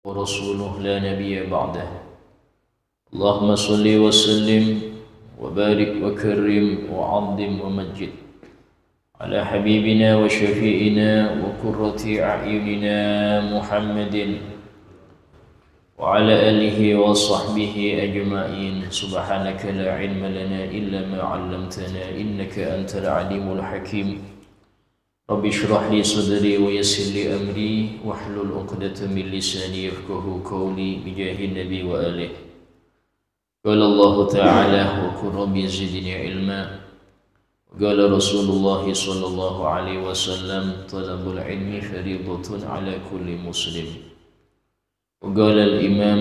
ورسوله لا نبي بعده. اللهم صل وسلم وبارك وكرم وعظم ومجد على حبيبنا وشفيئنا وقرة أعيننا محمد وعلى آله وصحبه أجمعين. سبحانك لا علم لنا إلا ما علمتنا إنك أنت العليم الحكيم. رب اشرح لي صدري ويسر لي أمري واحلل عقدة من لساني يفقهوا قولي بجاه النبي وآله. قال الله تعالى وقل رب زدني علما. قال رسول الله صلى الله عليه وسلم طلب العلم فريضة على كل مسلم. وقال الإمام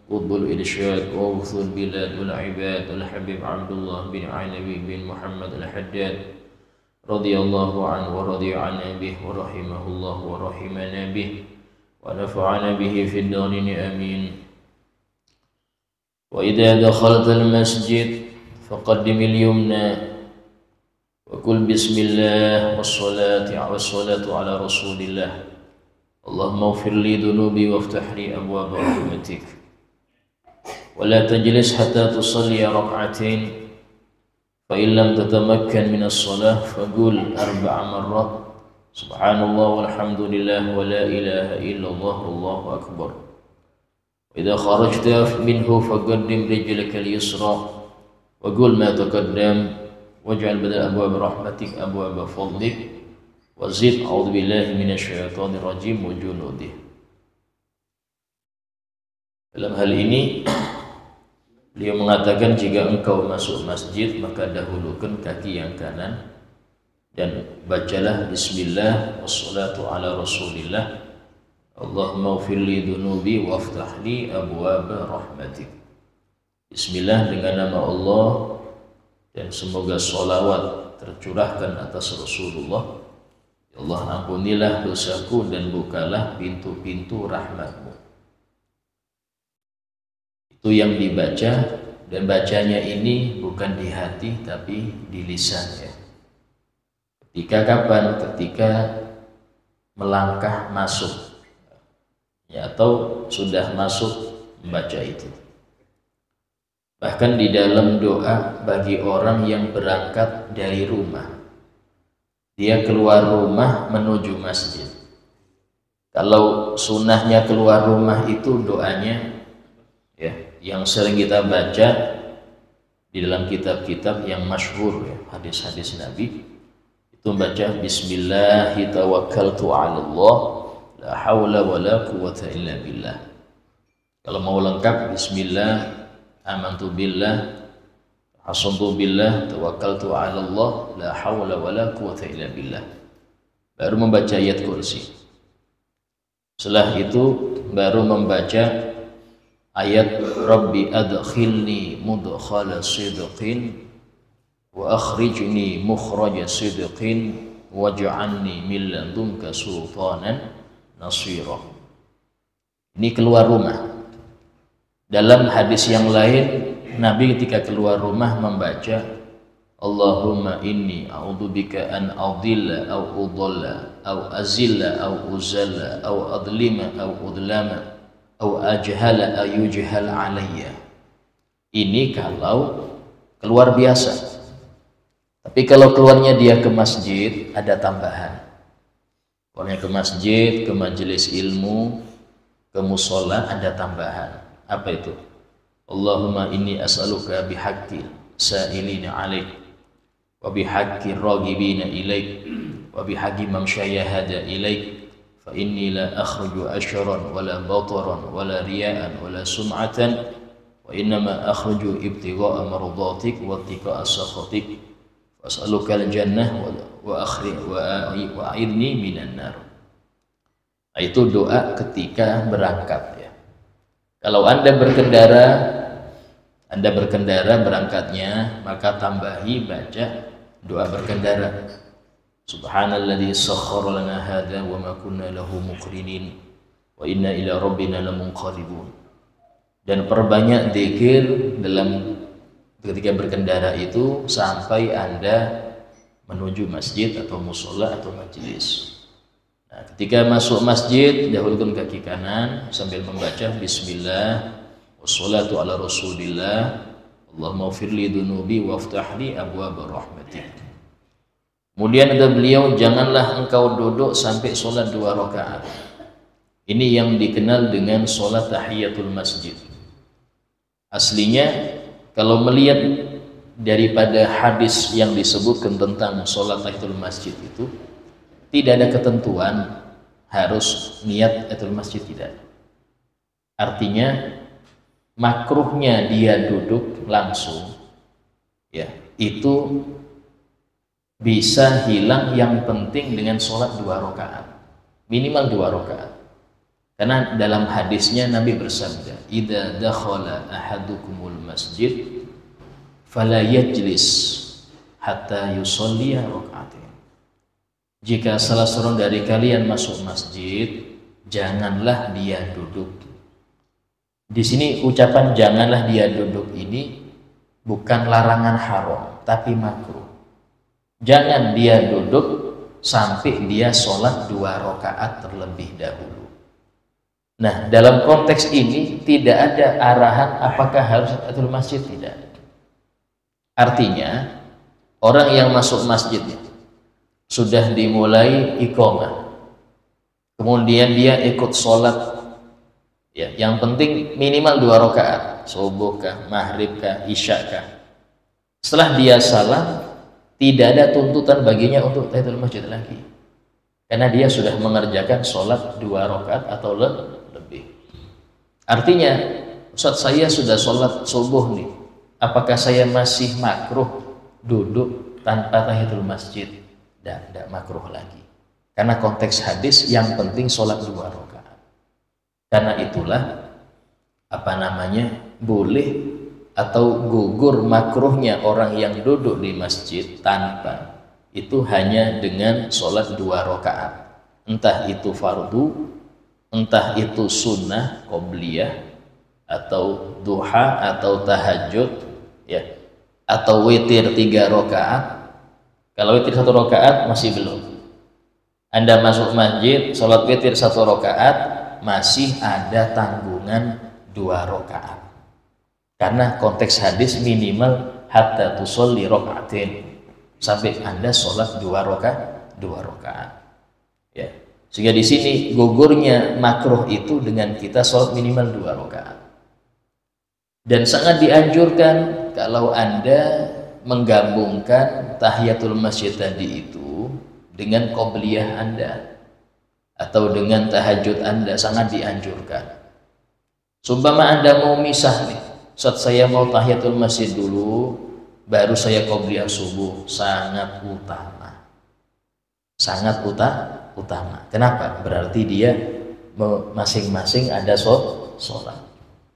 قطب الإرشاد وغوث البلاد والعباد الحبيب عبد الله بن علوي بن محمد الحداد رضي الله عنه ورضي عنا به ورحمه الله ورحمنا به ونفعنا به في الدارين آمين. وإذا دخلت المسجد فقدم اليمنى وقل بسم الله والصلاة على رسول الله. اللهم اغفر لي ذنوبي وافتح لي أبواب رحمتك. ولا تجلس حتى تصلي ركعتين، فإن لم تتمكن من الصلاة فقل 4 مرات سبحان الله والحمد لله ولا إله إلا الله والله أكبر. وإذا خرجت منه فقدم رجلك اليسرى وقل ما تقدم واجعل بدل أبواب رحمتك أبواب فضلك وزد أعوذ بالله من الشيطان الرجيم وجنوده. Dalam hal ini beliau mengatakan jika engkau masuk masjid maka dahulukan kaki yang kanan dan bacalah bismillah wassalatu ala rasulillah. Allahumma ighfir li dhunubi waftah li abwaab rahmatik. Bismillah dengan nama Allah dan semoga sholawat tercurahkan atas Rasulullah. Ya Allah, ampunilah dosaku dan bukalah pintu-pintu rahmatmu. Itu yang dibaca, dan bacanya ini bukan di hati tapi di lisan ya. Ketika kapan? Ketika melangkah masuk ya, atau sudah masuk membaca itu. Bahkan di dalam doa bagi orang yang berangkat dari rumah, dia keluar rumah menuju masjid. Kalau sunnahnya keluar rumah itu doanya ya, yang sering kita baca di dalam kitab-kitab yang masyhur ya, hadis-hadis Nabi itu membaca bismillahi tawakkaltu 'ala Allah la haula wala quwwata illa billah. Kalau mau lengkap bismillah amantu billah hasantu billah tawakkaltu 'ala Allah la haula wala quwwata illa billah. Baru membaca ayat kursi. Setelah itu baru membaca ayat Rabbi adkhilni mudkhala sidqin wa akhrijni mukhraja sidqin waj'alni min ladunka sultanan nasira. Ini keluar rumah. Dalam hadis yang lain Nabi ketika keluar rumah membaca Allahumma inni a'udzubika an adilla aw udalla aw azilla aw uzalla aw adlima aw udlama aw ajhala ayujhal alayya. Ini kalau keluar biasa. Tapi kalau keluarnya dia ke masjid ada tambahan. Keluarnya ke masjid, ke majelis ilmu, ke musola ada tambahan. Apa itu? Allahumma inni as'aluka bihaqqi sa'ilina alaik wa bihaqqi ragibina ilaik wa bihaqqi mamsyayahada ilaik fa inni la akhruju asyran wala bataran wala riya'an wala sum'atan wa innama akhruju ibtigha'a mardatik wa ittiqa'a sakhatik was'aluka al-jannah wa a'idni minan nar. Itu doa ketika berangkat ya. Kalau Anda berkendara berangkatnya, maka tambahi baca doa berkendara. Subhanalladzi sakhkhara lana hadza wa ma kunna lahu muqrinin wa inna ila rabbina lamunqalibun. Dan perbanyak zikir dalam ketika berkendara itu sampai Anda menuju masjid atau musola atau majelis. Nah, ketika masuk masjid, dahulukan kaki kanan sambil membaca Bismillah, wassalatu ala Rasulillah, Allahumma ufirli dunubi waftahli abwaaba rahmatik. Kemudian kata beliau, janganlah engkau duduk sampai sholat 2 rakaat. Ini yang dikenal dengan sholat tahiyatul masjid. Aslinya kalau melihat daripada hadis yang disebutkan tentang sholat tahiyatul masjid itu, tidak ada ketentuan harus niat tahiyatul masjid, tidak. Artinya makruhnya dia duduk langsung, ya, itu bisa hilang, yang penting dengan sholat 2 rakaat, minimal 2 rakaat. Karena dalam hadisnya Nabi bersabda, idza dakhala ahadukumul masjid fala yajlis hatta yusolliya raka'atain. Jika salah seorang dari kalian masuk masjid, janganlah dia duduk. Di sini ucapan janganlah dia duduk ini bukan larangan haram, tapi makruh. Jangan dia duduk sampai dia sholat 2 rakaat terlebih dahulu. Nah, dalam konteks ini tidak ada arahan apakah harus tahiyatul masjid, tidak. Artinya orang yang masuk masjid sudah dimulai iqamah, kemudian dia ikut sholat, ya, yang penting minimal 2 rakaat, subuh kah, maghrib kah, isya kah. Setelah dia salam, tidak ada tuntutan baginya untuk tahiyatul masjid lagi, karena dia sudah mengerjakan sholat 2 rakaat atau lebih. Artinya, Ustaz, saya sudah sholat subuh nih, apakah saya masih makruh duduk tanpa tahiyatul masjid? Tidak makruh lagi, karena konteks hadis yang penting sholat 2 rakaat. Karena itulah boleh atau gugur makruhnya orang yang duduk di masjid tanpa itu hanya dengan sholat 2 rakaat, entah itu fardu, entah itu sunnah qobliyah, atau duha, atau tahajud, ya, atau witir 3 rakaat. Kalau witir 1 rakaat masih belum. Anda masuk masjid, sholat witir 1 rakaat, masih ada tanggungan 2 rakaat. Karena konteks hadis minimal hatta tusolli rakaatin, sampai Anda sholat 2 rakaat. Ya. Sehingga di sini gugurnya makruh itu dengan kita sholat minimal 2 rakaat. Dan sangat dianjurkan kalau Anda menggabungkan tahiyatul masjid tadi itu dengan qobliyah Anda atau dengan tahajud Anda, sangat dianjurkan. Sumpama Anda mau misah nih, saat saya mau tahiyatul masjid dulu, baru saya qobliyah subuh, sangat utama. Sangat utama. Kenapa? Berarti dia masing-masing ada sholat.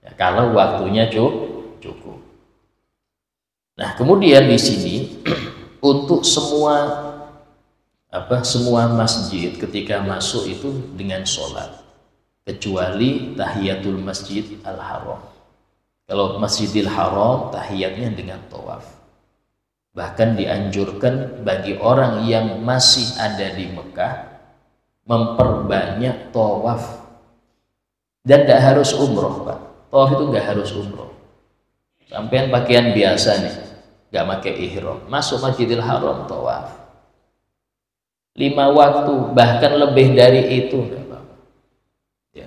Ya, kalau waktunya cukup. Nah, kemudian di sini untuk semua masjid ketika masuk itu dengan sholat, kecuali tahiyatul masjid al-haram. Kalau Masjidil Haram tahiyatnya dengan tawaf. Bahkan dianjurkan bagi orang yang masih ada di Mekah memperbanyak tawaf, dan tidak harus umroh, Pak. Tawaf itu nggak harus umroh. Sampean pakaian biasa nih, nggak pakai ihram, masuk Masjidil Haram tawaf 5 waktu, bahkan lebih dari itu nggak apa-apa. Ya,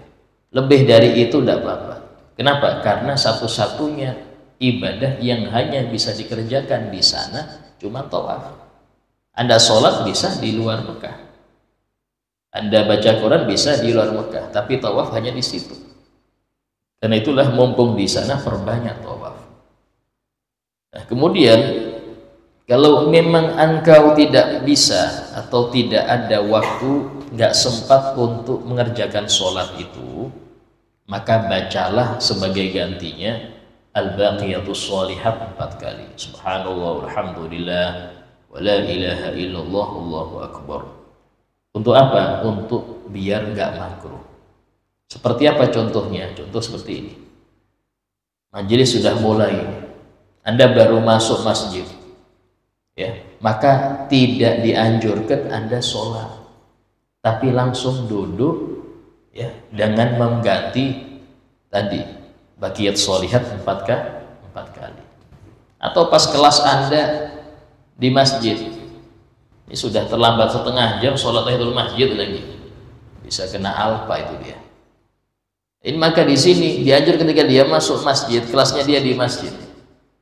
lebih dari itu nggak apa-apa. Kenapa? Karena satu-satunya ibadah yang hanya bisa dikerjakan di sana cuma tawaf. Anda sholat bisa di luar Mekah, Anda baca Quran bisa di luar Mekah, tapi tawaf hanya di situ. Karena itulah mumpung di sana perbanyak tawaf. Nah, kemudian kalau memang engkau tidak bisa atau tidak ada waktu, nggak sempat untuk mengerjakan sholat itu, maka bacalah sebagai gantinya al-baqiyatus shalihat 4 kali. Subhanallah walhamdulillah wa la ilaha illallah Allahu akbar. Untuk apa? Untuk biar nggak makruh. Seperti apa contohnya? Contoh seperti ini. Majelis sudah mulai, Anda baru masuk masjid, ya, maka tidak dianjurkan Anda sholat, tapi langsung duduk ya dengan mengganti tadi baqiyat sholihat 4 kali. Atau pas kelas Anda di masjid, ini sudah terlambat setengah jam sholat tahiyatul masjid lagi, bisa kena alpa itu dia. Ini maka di sini diajar ketika dia masuk masjid, kelasnya dia di masjid,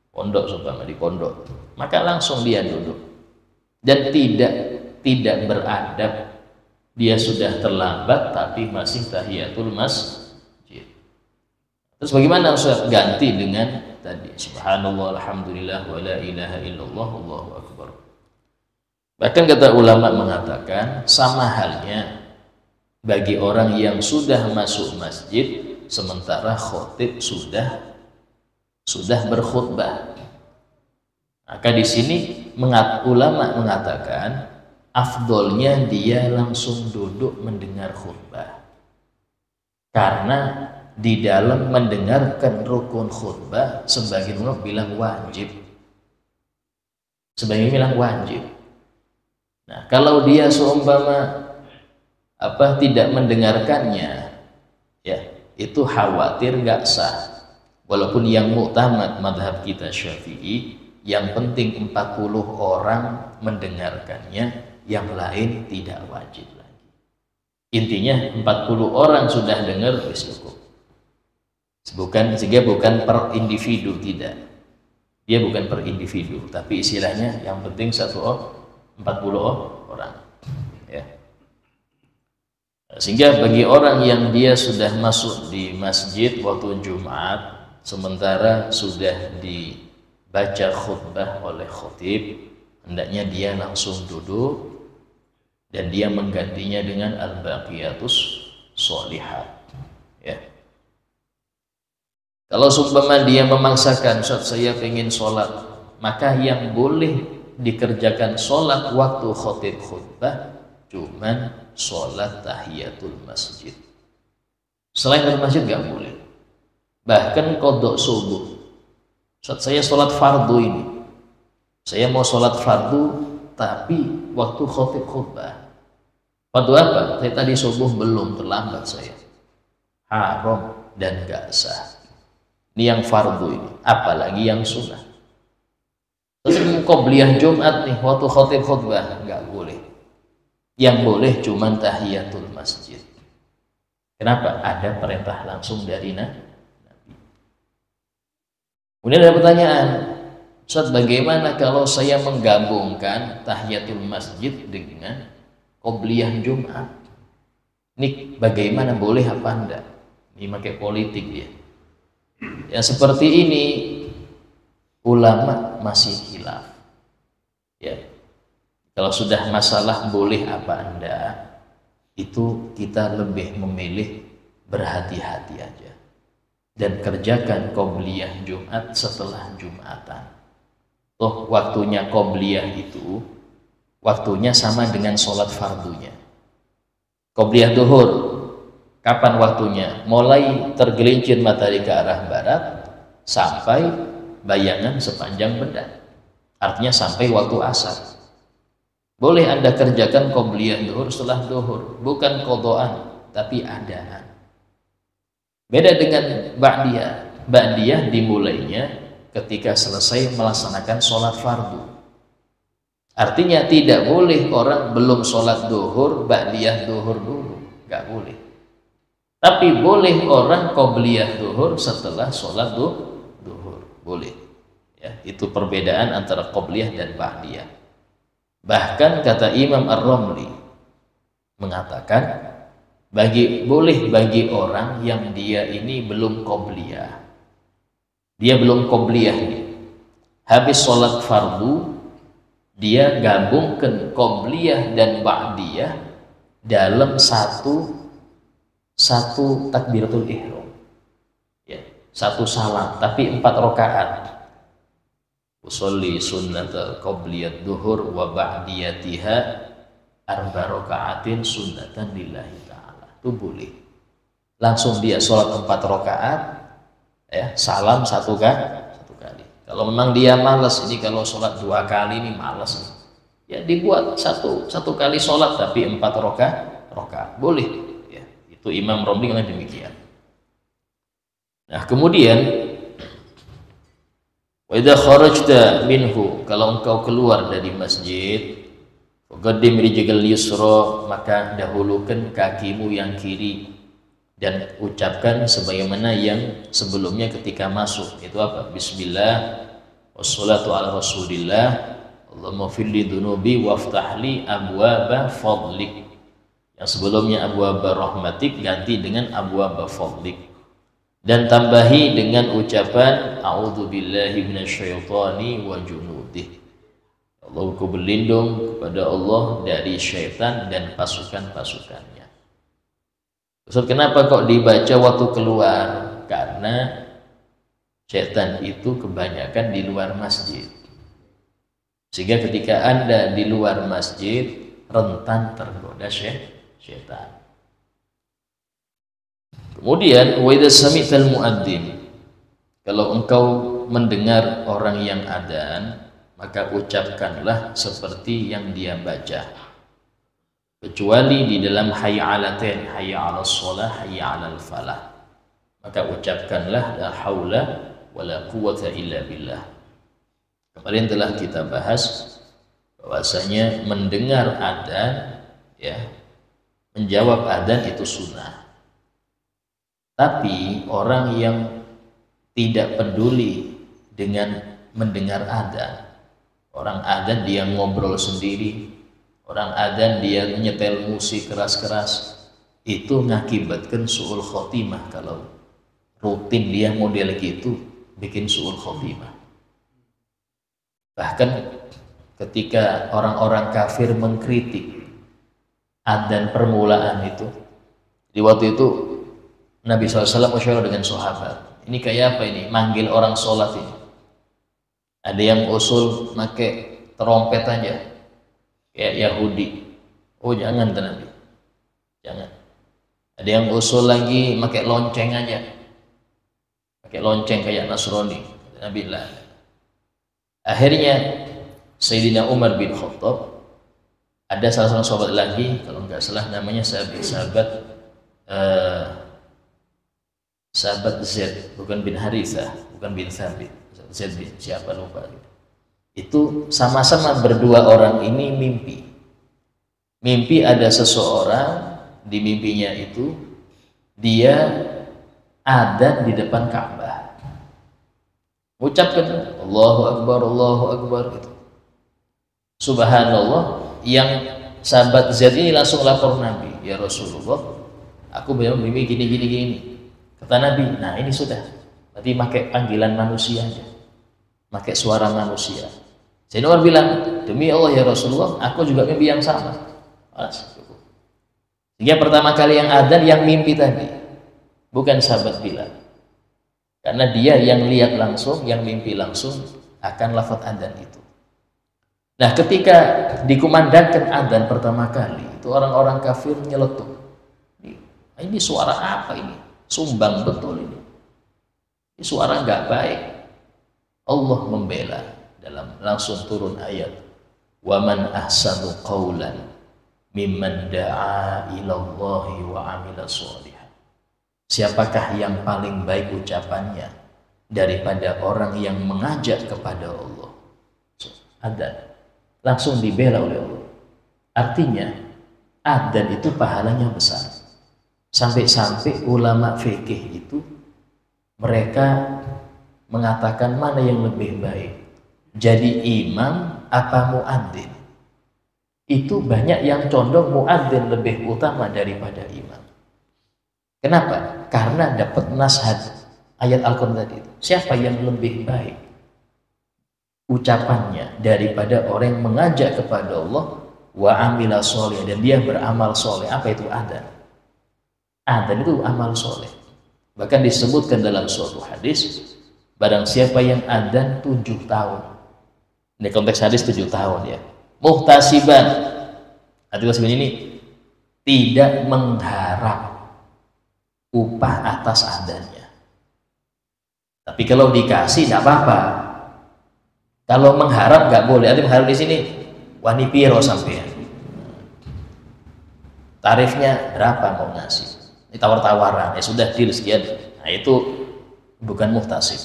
pondok seumpama di pondok, maka langsung dia duduk dan tidak beradab. Dia sudah terlambat tapi masih tahiyatul masjid. Terus bagaimana Ustaz? Ganti dengan tadi subhanallah alhamdulillah wa la ilaha illallah Allahu akbar. Bahkan kata ulama mengatakan sama halnya bagi orang yang sudah masuk masjid sementara khotib sudah berkhutbah. Maka di sini ulama mengatakan afdolnya dia langsung duduk mendengar khutbah. Karena di dalam mendengarkan rukun khutbah sebagian ulama bilang wajib. Sebagian bilang wajib. Nah, kalau dia seumpama tidak mendengarkannya, ya itu khawatir nggak sah. Walaupun yang muktamad madhab kita Syafi'i, yang penting 40 orang mendengarkannya, yang lain tidak wajib lagi. Intinya 40 orang sudah dengar wis cukup. Sehingga bukan per individu, tidak. Dia bukan per individu, tapi istilahnya yang penting 40 orang. Ya. Sehingga bagi orang yang dia sudah masuk di masjid waktu Jumat, sementara sudah dibaca khutbah oleh khotib, hendaknya dia langsung duduk dan dia menggantinya dengan al-baqiyatus sholihat. Ya. Kalau seumpama dia memaksakan, Ustaz saya pengen sholat, maka yang boleh dikerjakan sholat waktu khotib khutbah cuman sholat tahiyatul masjid. Selain dari masjid gak boleh. Bahkan qodok subuh, Ustaz saya sholat fardu ini, saya mau sholat fardu tapi waktu khotib khutbah. Fardu apa? Saya tadi subuh belum, terlambat saya, haram dan gak sah. Ini yang fardu ini, apalagi yang sunnah. Terus qobliyah Jumat nih waktu khotib khutbah nggak boleh. Yang boleh cuman tahiyatul masjid. Kenapa? Ada perintah langsung dari Nabi. Kemudian ada pertanyaan, Ustaz bagaimana kalau saya menggabungkan tahiyatul masjid dengan qobliyah Jumat? Ini bagaimana, boleh apa enggak? Ini pakai politik dia. Yang seperti ini ulama masih khilaf. Ya. Kalau sudah masalah boleh apa enggak, itu kita lebih memilih berhati-hati aja dan kerjakan qobliyah Jumat setelah Jumatan. Toh waktunya qobliyah itu waktunya sama dengan sholat fardunya. Qobliyah duhur kapan waktunya? Mulai tergelincir matahari ke arah barat sampai bayangan sepanjang bedak. Artinya sampai waktu asar. Boleh Anda kerjakan qobliyah duhur setelah duhur, bukan qodaan tapi adaan. Beda dengan ba'diyah. Ba'diyah dimulainya ketika selesai melaksanakan sholat fardu. Artinya tidak boleh orang belum sholat duhur ba'diyah duhur dulu, nggak boleh. Tapi boleh orang qobliyah duhur setelah sholat duhur, boleh. Ya, itu perbedaan antara qobliyah dan ba'diyah. Bahkan kata Imam Ar-Ramli mengatakan boleh bagi orang yang dia ini belum qobliyah. Dia belum qobliyah nih. Habis sholat fardu dia gabungkan qobliyah dan ba'diyah dalam satu takbiratul ihram. Ya, satu salam tapi 4 rakaat. Usolli sunnatal qobliyat duhur wa ba'diyatiha arba rakaatin sunnatan lillahi ta'ala. Itu boleh. Langsung dia sholat 4 rakaat, ya, salam satu kali. Kalau memang dia malas, ini kalau sholat 2 kali ini malas, ya dibuat satu kali sholat tapi 4 rakaat. Boleh ya. Itu Imam Romli kan demikian. Nah, kemudian wa idza kharajta minhu, kalau engkau keluar dari masjid, faqaddim rijlal yusra, maka dahulukan kakimu yang kiri dan ucapkan sebagaimana yang sebelumnya ketika masuk. Itu apa? Bismillah wassalatu ala rasulillah, Allahumma firli dunubi waftahli abwaba fadlik. Yang sebelumnya abwaba rahmatik ganti dengan abwaba fadlik. Dan tambahi dengan ucapan a'udzubillahi minasyaitonir wa junudih. Allah, aku berlindung kepada Allah dari syaitan dan pasukan-pasukannya. Ustaz, kenapa kok dibaca waktu keluar? Karena syaitan itu kebanyakan di luar masjid. Sehingga ketika Anda di luar masjid, rentan tergoda syaitan. Kemudian wa idza sami'tal muadzin, kalau engkau mendengar orang yang adzan, maka ucapkanlah seperti yang dia baca, kecuali di dalam hayya 'alatain, hayya 'alas shalah, hayya 'alal falah, maka ucapkanlah la haula wala quwwata illa billah. Kemarin telah kita bahas bahwasanya mendengar adzan ya, menjawab adzan itu sunnah. Tapi orang yang tidak peduli dengan mendengar adzan, orang adzan dia ngobrol sendiri, orang adzan dia nyetel musik keras-keras, itu mengakibatkan su'ul khotimah. Kalau rutin dia model gitu, bikin su'ul khotimah. Bahkan ketika orang-orang kafir mengkritik adzan permulaan itu, di waktu itu Nabi SAW musyawarah dengan sahabat, ini kayak apa ini, manggil orang sholat ini. Ada yang usul pakai trompet aja kayak Yahudi. Oh jangan, Nabi, jangan. Ada yang usul lagi pakai lonceng aja, pakai lonceng kayak Nasrani. Nabi lah. Akhirnya Sayyidina Umar bin Khattab, ada salah seorang sahabat lagi, kalau nggak salah namanya sahabat Zaid, bukan bin Harithah, bukan bin Thabit, Zaid bin siapa lupa. Itu sama-sama berdua orang ini mimpi ada seseorang, di mimpinya itu dia adzan di depan Ka'bah, ucapkan Allahu Akbar gitu. Subhanallah, yang sahabat Zaid ini langsung lapor Nabi, ya Rasulullah, aku memang mimpi gini. Kata Nabi, nah ini sudah, berarti pakai panggilan manusia aja, pakai suara manusia. Sayyidina Umar bilang, demi Allah ya Rasulullah, aku juga mimpi yang sama. Sehingga pertama kali yang adzan yang mimpi tadi, bukan sahabat Bilal. Karena dia yang lihat langsung, yang mimpi langsung akan lafaz adzan itu. Nah, ketika dikumandangkan adzan pertama kali, itu orang-orang kafir nyeletuk. Ini suara apa ini? Sumbang betul ini. Ini suara nggak baik. Allah membela, dalam langsung turun ayat, wa man ahsanu qawlan mimman da'a ilallahi wa amila sholihan. Siapakah yang paling baik ucapannya daripada orang yang mengajak kepada Allah? Adzan langsung dibela oleh Allah. Artinya adzan itu pahalanya besar. Sampai-sampai ulama fikih itu mereka mengatakan mana yang lebih baik, jadi imam apa muadzin. Itu banyak yang condong muadzin lebih utama daripada imam. Kenapa? Karena dapat nasihat ayat Al-Quran tadi itu. Siapa yang lebih baik ucapannya daripada orang yang mengajak kepada Allah wa amila sholih, dan dia beramal soleh. Apa itu adzan? Adzan itu amal soleh. Bahkan disebutkan dalam suatu hadis, barang siapa yang adzan 7 tahun, ini konteks hadis 7 tahun ya, muhtasiban, artinya sebenarnya ini tidak mengharap upah atas adzannya. Tapi kalau dikasih tidak apa-apa. Kalau mengharap nggak boleh. Artinya mengharap di sini wani piro sampean. tarifnya berapa mau ngasih, ini tawar-tawaran, ya sudah deal sekian. Nah itu bukan muhtasib.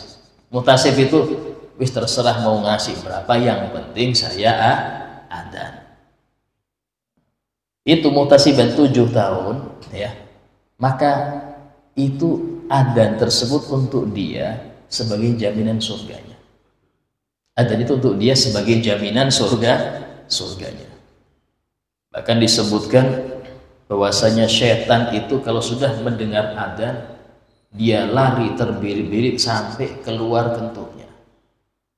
Muhtasib itu wis terserah mau ngasih berapa, yang penting saya adzan. Itu muhtasiban 7 tahun ya, maka itu adzan tersebut untuk dia sebagai jaminan surganya. Adzan itu untuk dia sebagai jaminan surganya. Bahkan disebutkan bahwasanya syaitan itu kalau sudah mendengar adzan, dia lari terbirit-birit sampai keluar kentutnya.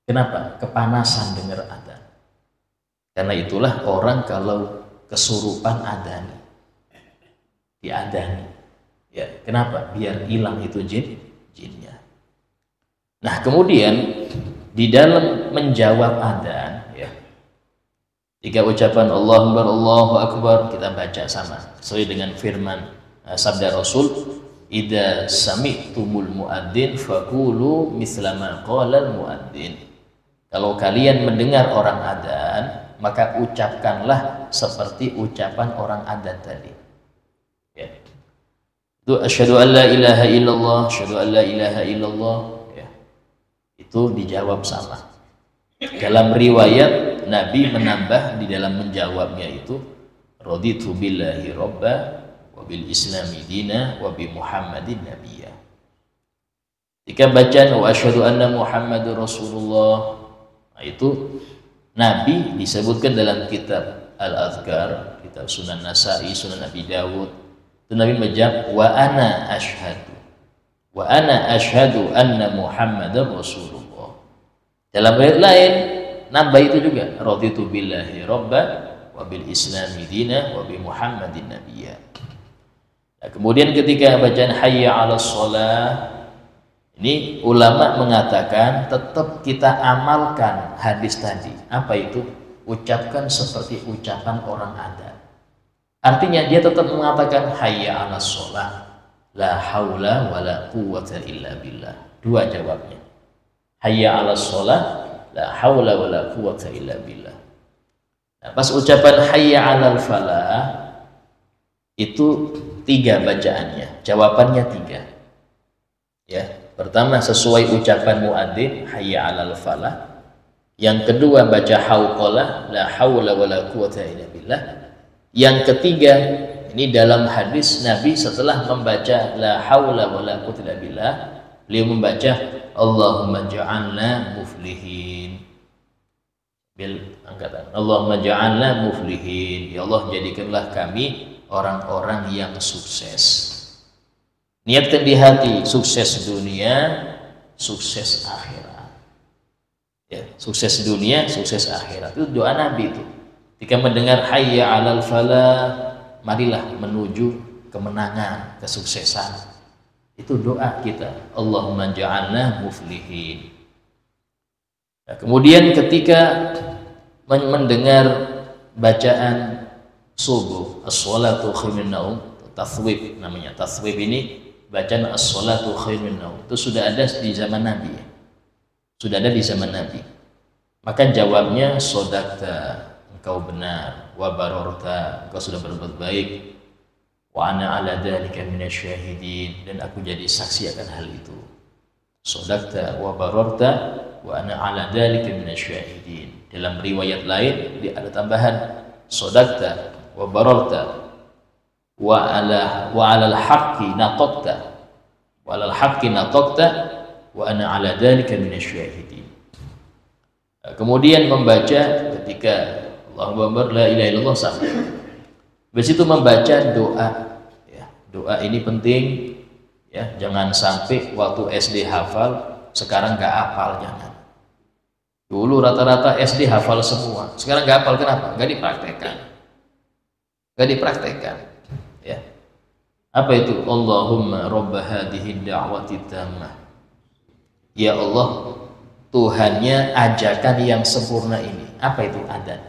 Kenapa? Kepanasan dengar adzan. Karena itulah orang kalau kesurupan adani, diadani. Ya, kenapa? Biar hilang itu jinnya. Nah, kemudian di dalam menjawab adzan, ya, 3 ucapan Allahu Akbar, Allahu Akbar kita baca sama sesuai dengan firman sabda Rasul, idza sami'tumul muadzin faqulu misla ma qala al muadzin. Kalau kalian mendengar orang adzan, maka ucapkanlah seperti ucapan orang adzan tadi. Ya. Itu asyhadu an la ilaha illallah, asyhadu an la ilaha illallah, ya. Itu dijawab sama. Dalam riwayat Nabi menambah di dalam menjawabnya itu, raditu billahi robba wa bil islami dina wa bi muhammadin nabiyya. Jika bacaan wa asyhadu anna muhammadur rasulullah, nah itu Nabi disebutkan dalam kitab Al-Adhkar, kitab Sunan Nasa'i, Sunan Abi Dawud. Itu Nabi menjawab wa ana asyhadu anna Muhammadar Rasulullah. Dalam ayat lain nambah itu juga, raditu billahi robba wa bil islami dina wa bi Muhammadin nabiyya. Nah, kemudian ketika bacaan hayya 'alas shalah, ini ulama mengatakan tetap kita amalkan hadis tadi. Apa itu? Ucapkan seperti ucapan orang adzan. Artinya dia tetap mengatakan hayya 'alas shalah, la haula wala quwwata illa billah. 2 jawabnya. Hayya 'alas shalah, la haula wala quwwata illa billah. Nah, pas ucapan hayya 'alal falah itu 3 bacaannya, jawabannya 3. Ya. Pertama sesuai ucapan muadzin hayya 'alal falah. Yang kedua baca hauqalah, la haula wala quwwata illa billah. Yang ketiga, ini dalam hadis Nabi setelah membaca la haula wala quwwata illa billah, beliau membaca Allahumma ja'alna muflihin. Bil angkatan Allahumma ja'alna muflihin. Ya Allah, jadikanlah kami orang-orang yang sukses. Niatkan di hati, sukses dunia, sukses akhirat. Ya, sukses dunia, sukses akhirat. Itu doa Nabi itu. Ketika mendengar hayya 'alal falah, marilah menuju kemenangan, kesuksesan. Itu doa kita. Allahumma ja'alna muflihin. Nah, kemudian ketika mendengar bacaan subuh, as-sholatu khairun naum, taswib namanya. Taswib ini bacaan as-sholatu khairun naum itu sudah ada di zaman Nabi. Sudah ada di zaman Nabi. Maka jawabnya sodakta, engkau benar, wa barorta, engkau sudah berbuat baik, wa ana ala dzalika minasyahidin, dan aku jadi saksi akan hal itu. Sodakta wa barorta wa ana ala dzalika minasyahidin. Dalam riwayat lain ada tambahan sodakta wa barorta wa alal haqqi nataqta wa alal haqqi nataqta wa ana ala dzalika minasyahidin. Kemudian membaca ketika Allahu Akbar la ilaha illallah sampai. Habis itu membaca doa, ya. Doa ini penting, ya. Jangan sampai waktu SD hafal, sekarang nggak hafal, jangan. Dulu rata-rata SD hafal semua, sekarang nggak hafal. Kenapa? Nggak dipraktekkan. Nggak dipraktekkan. Ya. Apa itu? Allahumma robba hadhihi da'wati tammah. Ya Allah, Tuhannya ajakan yang sempurna ini. Apa itu? Adzan.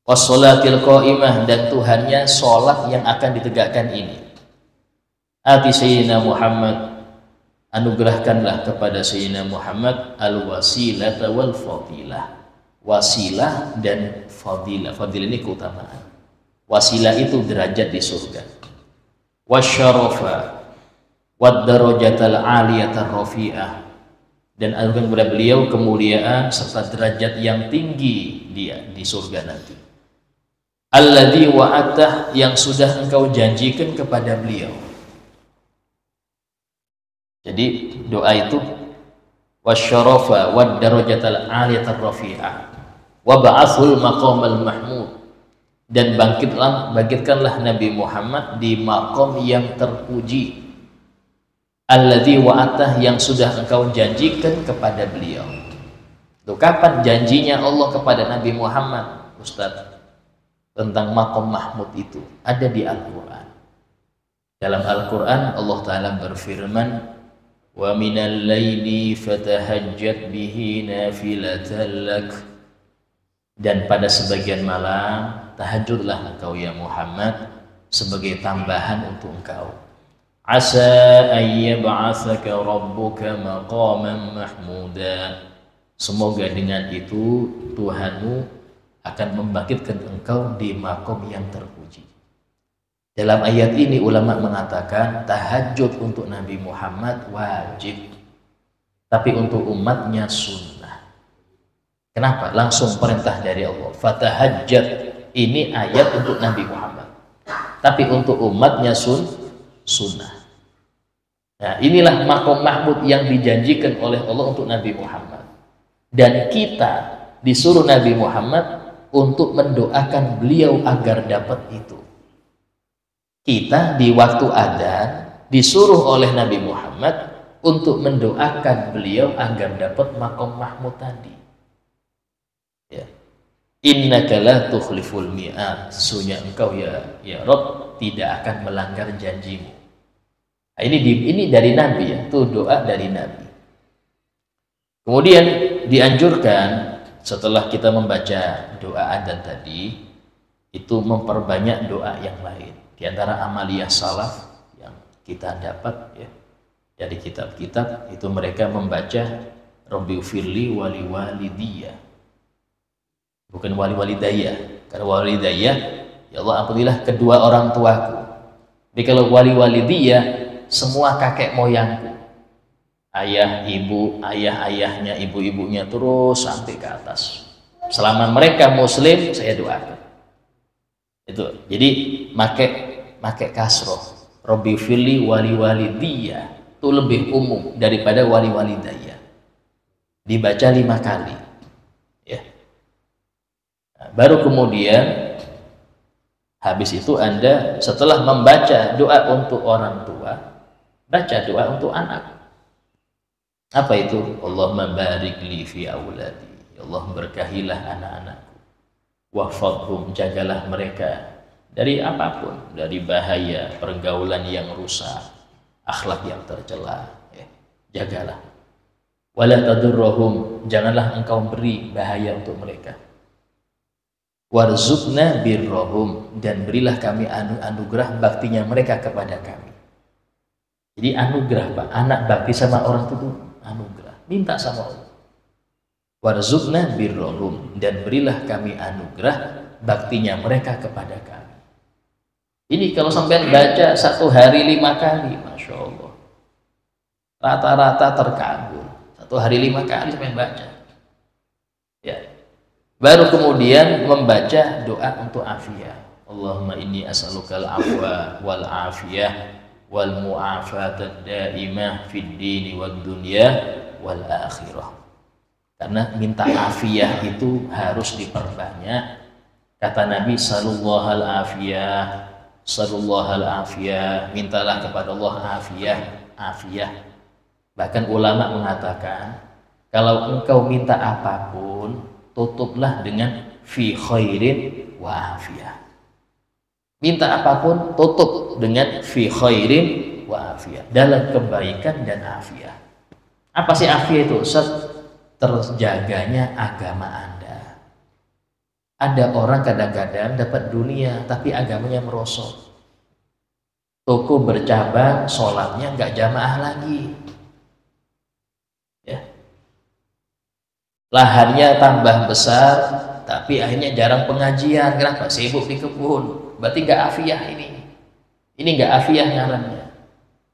Wassolatil qa'imah, dan Tuhannya sholat yang akan ditegakkan ini. Ati Sayyidina Muhammad, anugerahkanlah kepada Sayyidina Muhammad al-wasilata wal fadilah. Wasilah dan fadilah. Fadilah ini keutamaan. Wasilah itu derajat di surga. Wasyarafa wad-darajatal 'aliyatar rafi'ah, dan anugerah kepada beliau kemuliaan serta derajat yang tinggi dia di surga nanti. Alladzi wa'atah, yang sudah engkau janjikan kepada beliau. Jadi doa itu wasyarafa wad-darajatal 'aliyatar rafi'ah wa ba'athul maqamal mahmud, dan bangkitkanlah Nabi Muhammad di maqam yang terpuji. Alladzi wa'atah, yang sudah engkau janjikan kepada beliau. Tuh, kapan janjinya Allah kepada Nabi Muhammad, Ustaz, tentang maqam mahmud itu? Ada di Al-Quran. Dalam Al-Quran Allah Ta'ala berfirman, wa minal laili fatahajjat bihi nafilatan lak, dan pada sebagian malam tahajudlah engkau ya Muhammad sebagai tambahan untuk engkau. Asa ayyab'atsaka rabbuka maqaman mahmuda, semoga dengan itu Tuhanmu akan membangkitkan engkau di makom yang terpuji. Dalam ayat ini ulama mengatakan tahajud untuk Nabi Muhammad wajib, tapi untuk umatnya sunnah. Kenapa? Langsung perintah dari Allah, fatahajjat. Ini ayat untuk Nabi Muhammad, tapi untuk umatnya sunnah. Nah, inilah makom mahmud yang dijanjikan oleh Allah untuk Nabi Muhammad, dan kita disuruh Nabi Muhammad untuk mendoakan beliau agar dapat itu. Kita di waktu adzan disuruh oleh Nabi Muhammad untuk mendoakan beliau agar dapat makom mahmud tadi. Ya. Innaka la tukhliful mi'ad, sesungguhnya engkau ya Rabb tidak akan melanggar janjimu. Nah, ini dari Nabi ya, itu doa dari Nabi. Kemudian dianjurkan setelah kita membaca doa adzan tadi, itu memperbanyak doa yang lain. Di antara amaliyah salaf yang kita dapat ya dari kitab-kitab itu, mereka membaca Rabbighfirli wali walidiyya, bukan wali walidayya. Karena walidayya, ya Allah ampunilah kedua orang tuaku. Tapi kalau wali walidiyya, semua kakek moyangku, ayah, ibu, ayah-ayahnya, ibu-ibunya, terus sampai ke atas. Selama mereka muslim, saya doakan. Itu. Jadi make kasroh. Rabbighfirli wali walidiyya itu lebih umum daripada wali walidayya. Dibaca 5 kali. Ya. Nah, baru kemudian habis itu Anda setelah membaca doa untuk orang tua, baca doa untuk anak. Apa itu? Allahumma barik li fi auladi, ya Allah berkahilah anak-anakku, wahfadhum, jagalah mereka dari apapun, dari bahaya, pergaulan yang rusak, akhlak yang tercela, ya, jagalah. Wala tadurruhum, janganlah engkau beri bahaya untuk mereka. Warzuqna birrohum, dan berilah kami anugerah baktinya mereka kepada kami. Jadi anugerah, Pak, anak bakti sama orang itu anugerah, minta sama Allah. Warzuqna birrohum, dan berilah kami anugerah baktinya mereka kepada kami. Ini kalau sampai baca 1 hari 5 kali, Masya Allah, rata-rata terkabul. 1 hari 5 kali sampai baca. Ya. Baru kemudian membaca doa untuk afiyah. Allahumma inni as'alukal afwa wal afiyah wal mu'afatad daimah fid dini wad dunya wal akhirah. Karena minta afiyah itu harus diperbanyak. Kata Nabi sallallahu al-afiyah, sallallahu al-afiyah, mintalah kepada Allah afiyah. Bahkan ulama mengatakan, kalau engkau minta apapun, tutuplah dengan fi khairin wa afiyah. Minta apapun, tutup dengan fi khairin wa afiyah, dalam kebaikan dan afiyah. Apa sih afiyah itu? Terjaganya agama Anda. Ada orang kadang-kadang dapat dunia tapi agamanya merosot. Toko bercabang, sholatnya nggak jamaah lagi. Ya. Lahannya tambah besar, tapi akhirnya jarang pengajian. Kenapa? Sibuk di kebun. berarti nggak afiah ini nggak afiah ngarannya.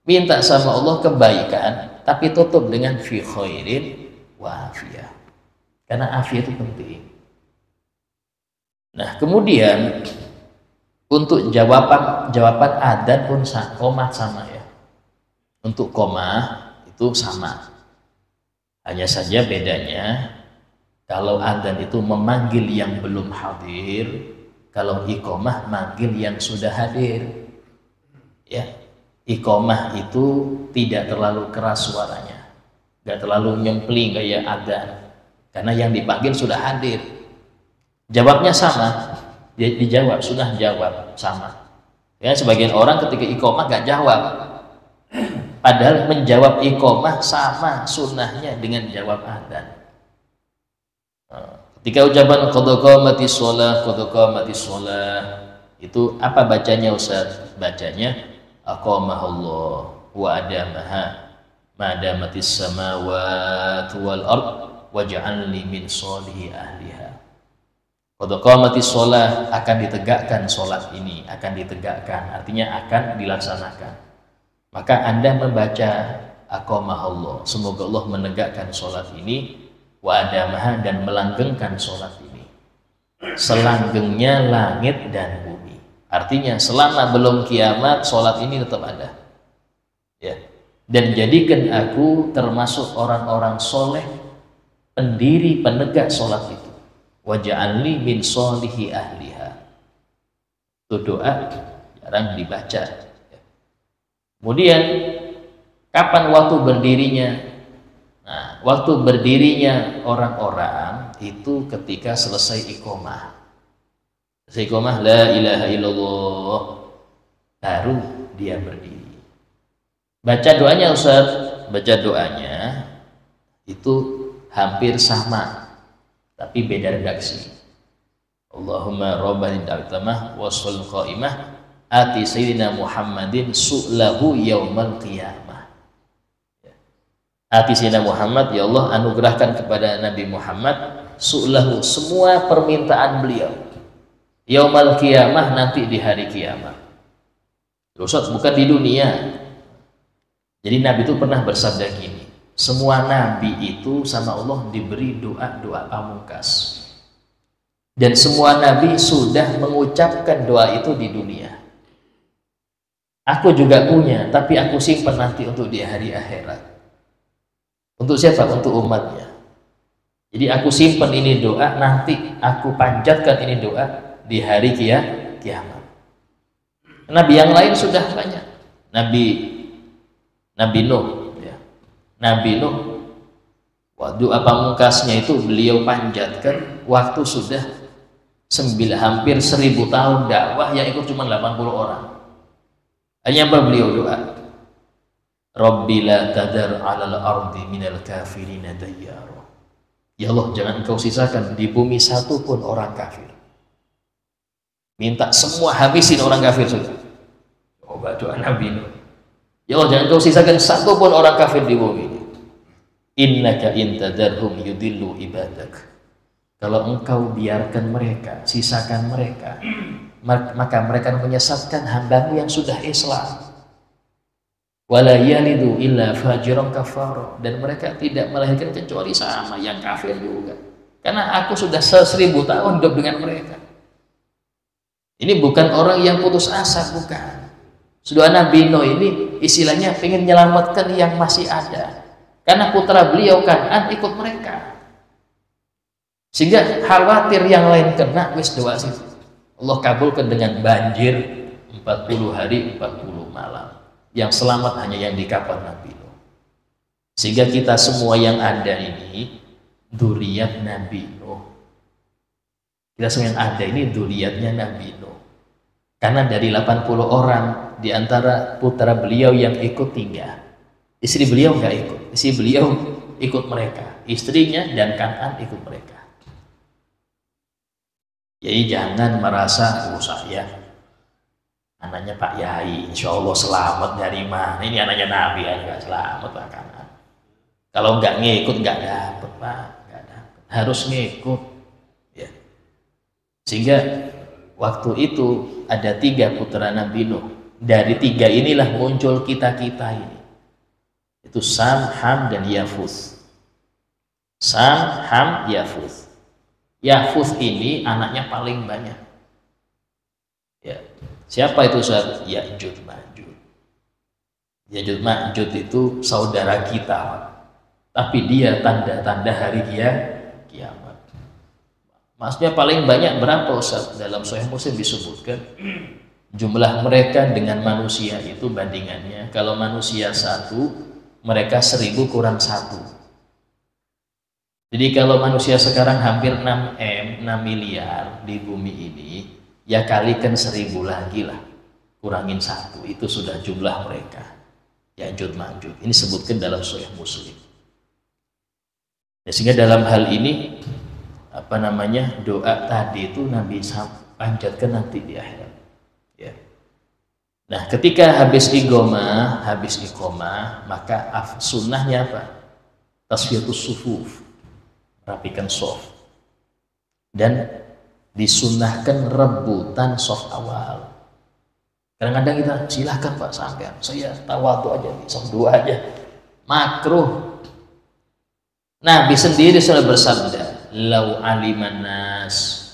Minta sama Allah kebaikan tapi tutup dengan fi khairin wa afiyah, karena afiyah itu penting. Nah kemudian untuk jawaban adzan pun qomah sama ya. Untuk qomah itu sama, hanya saja bedanya kalau adzan itu memanggil yang belum hadir, kalau iqomah manggil yang sudah hadir. Ya, iqomah itu tidak terlalu keras suaranya, nggak terlalu nyempling kayak adzan, karena yang dipanggil sudah hadir. Jawabnya sama, dijawab, sunnah jawab sama. Ya, sebagian orang ketika iqomah nggak jawab, padahal menjawab iqomah sama sunnahnya dengan jawab adzan. Ketika ucapan qad qamatis shalah, itu apa bacanya Ustaz? Bacanya aqamahullah wa adamaha madamatis samawati wal ard waj'alni min sholihi ahliha. Qad qamatis shalah, akan ditegakkan sholat ini, akan ditegakkan artinya akan dilaksanakan. Maka Anda membaca aqamahullah, semoga Allah menegakkan sholat ini, wa adamaha, dan melanggengkan sholat ini. Selanggengnya langit dan bumi. Artinya selama belum kiamat sholat ini tetap ada. Ya. Dan jadikan aku termasuk orang-orang soleh, pendiri penegak sholat itu. Waj'alni min sholihi ahliha. Itu doa jarang dibaca. Ya. Kemudian kapan waktu berdirinya? Nah, waktu berdirinya orang-orang itu ketika selesai iqomah. Iqomah la ilaha illallah, baru dia berdiri. Baca doanya Ustaz, baca doanya itu hampir sama tapi beda redaksi. Allahumma rabbani da'watamah wasul qaimah ati sayyidina Muhammadin su'lahu yaumal qiyamah. Ati sayyidina Muhammad, ya Allah anugerahkan kepada Nabi Muhammad su'lahu, semua permintaan beliau, yaumal qiyamah, nanti di hari kiamat. Ustaz, bukan di dunia. Jadi Nabi itu pernah bersabda gini, semua Nabi itu sama Allah diberi doa-doa pamungkas, dan semua Nabi sudah mengucapkan doa itu di dunia. Aku juga punya, tapi aku simpan nanti untuk di hari akhirat. Untuk siapa? Untuk umatnya. Jadi aku simpan ini doa, nanti aku panjatkan ini doa di hari kiamat. Nabi yang lain sudah banyak. Nabi Nuh, ya. Nabi Nuh, doa pamungkasnya itu beliau panjatkan waktu sudah hampir 1000 tahun dakwah, yang ikut cuma 80 orang. Hanya apa beliau doa? Rabbi la tadar 'alal ardi minal kafirina dayyara. Ya Allah, jangan engkau sisakan di bumi satu pun orang kafir. Minta semua habisin orang kafir sudah. Coba doa Nabi Nuh. Ya Allah, jangan engkau sisakan satu pun orang kafir di bumi ini. Innaka intadarhum yudillu ibadak. Kalau engkau biarkan mereka, sisakan mereka, maka mereka menyesatkan hambamu yang sudah Islam. Wala yalidu illa fajiran kafara, dan mereka tidak melahirkan kecuali sama yang kafir juga. Karena aku sudah 1000 tahun hidup dengan mereka. Ini bukan orang yang putus asa, bukan. Sudah Nabi Nuh ini istilahnya ingin menyelamatkan yang masih ada, karena putra beliau Kan'an ikut mereka, sehingga khawatir yang lain kena, wis doa situ Allah kabulkan dengan banjir 40 hari 40 malam. Yang selamat hanya yang di kapal Nabi Nuh. Sehingga kita semua yang ada ini dzurriyyat Nabi Nuh. Kita semua yang ada ini dzurriyyatnya Nabi Nuh. Karena dari 80 orang di antara putra beliau yang ikut 3. Istri beliau nggak ikut. Istri beliau ikut mereka. Istrinya dan Kan'an ikut mereka. Jadi jangan merasa saya anaknya Pak Yai, insya Allah selamat dari mana? Ini anaknya Nabi aja nggak selamat Pak Kan'an. Kalau nggak ngikut nggak dapet Pak, nggak dapet. Harus ngikut, ya. Sehingga Waktu itu ada 3 putra Nabi Nuh. Dari 3 inilah muncul kita-kita ini. Itu Sam, Ham, dan Yafuz. Sam, Ham, Yafuz. Yafuz ini anaknya paling banyak. Ya. Siapa itu Ustaz? Ya'juj Ma'juj. Ya'juj Ma'juj itu saudara kita. Tapi dia tanda-tanda hari kiamat. Maksudnya paling banyak berapa Ustaz? Dalam Sahih Muslim disebutkan jumlah mereka dengan manusia itu bandingannya. Kalau manusia 1, mereka 1000 kurang 1. Jadi kalau manusia sekarang hampir 6 miliar di bumi ini, ya kalikan 1000 lagi lah, kurangin 1, itu sudah jumlah mereka. Ya'juj Ma'juj. Ini sebutkan dalam Sahih Muslim. Ya, sehingga dalam hal ini doa tadi itu Nabi panjatkan nanti di akhirat. Ya. Nah, ketika habis iqamah, maka sunnahnya apa? Tasfiyatus sufuf. Rapikan soft, dan disunnahkan rebutan soft awal. Kadang-kadang kita silakan Pak sampean, saya tawadhu aja, soft 2 aja, makruh. Nabi sendiri sudah bersabda, lau aliman nas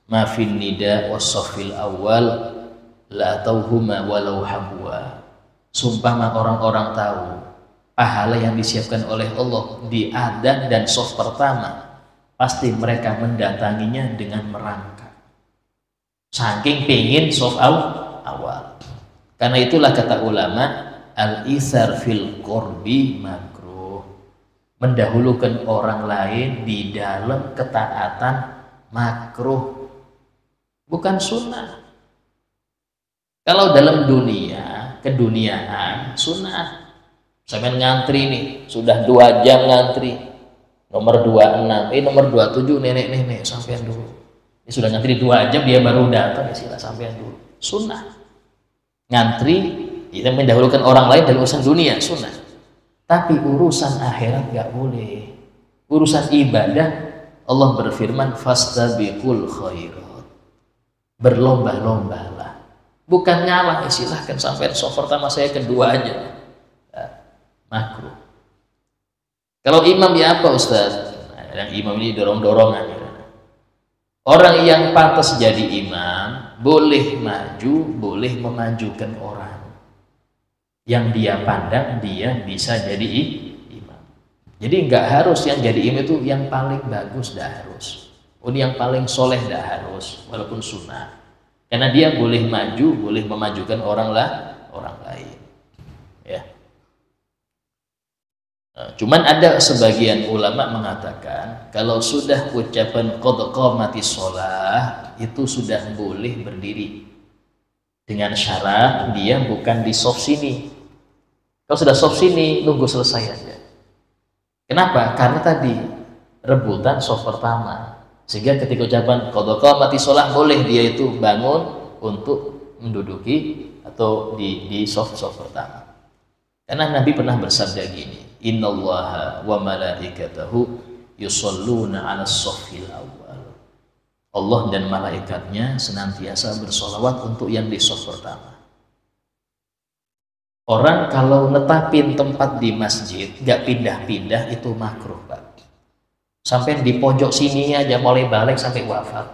ma fin nida was safil awal la tauhuma walau habwa. Sumpah orang-orang tahu pahala yang disiapkan oleh Allah di adzan dan soft pertama, pasti mereka mendatanginya dengan merangkak. Saking pingin soft awal. Karena itulah kata ulama, al-itsar fil qurbi makruh. Mendahulukan orang lain di dalam ketaatan makruh, bukan sunnah. Kalau dalam dunia, keduniaan, sunnah. Sampai ngantri nih, sudah 2 jam ngantri, nomor 26, nomor 27 nenek-nenek, sampean dulu. Ini sudah ngantri 2 jam, dia baru datang, ya sila sampean dulu. Sunnah. Ngantri, kita mendahulukan orang lain dalam urusan dunia, sunnah. Tapi urusan akhirat gak boleh. Urusan ibadah, Allah berfirman, fastabiqul khairat. Berlomba-lombalah. Bukan ngalah, silahkan sampean soft pertama, saya kedua aja. Makruh. Kalau imam ya apa Ustaz? Yang imam ini dorong-dorongan. Orang yang pantas jadi imam boleh maju, boleh memajukan orang. Yang dia pandang dia bisa jadi imam. Jadi nggak harus yang jadi imam itu yang paling bagus, dah harus. Ini yang paling soleh dah harus, walaupun sunnah. Karena dia boleh maju, boleh memajukan orang lain. Ya. Cuman ada sebagian ulama mengatakan kalau sudah ucapan qad qamatis shalah itu sudah boleh berdiri dengan syarat dia bukan di soft sini. Kalau sudah soft sini nunggu selesai aja. Kenapa? Karena tadi rebutan soft pertama, sehingga ketika ucapan qad qamatis shalah boleh dia itu bangun untuk menduduki atau di soft pertama. Karena Nabi pernah bersabda gini, innallaha wa malaikatahu yusholluna 'alas shaffil awwal. Allah dan malaikatnya senantiasa bersolawat untuk yang di shaf pertama. Orang kalau netapin tempat di masjid gak pindah-pindah itu makruh, Pak. Sampai di pojok sini aja mulai balik sampai wafat,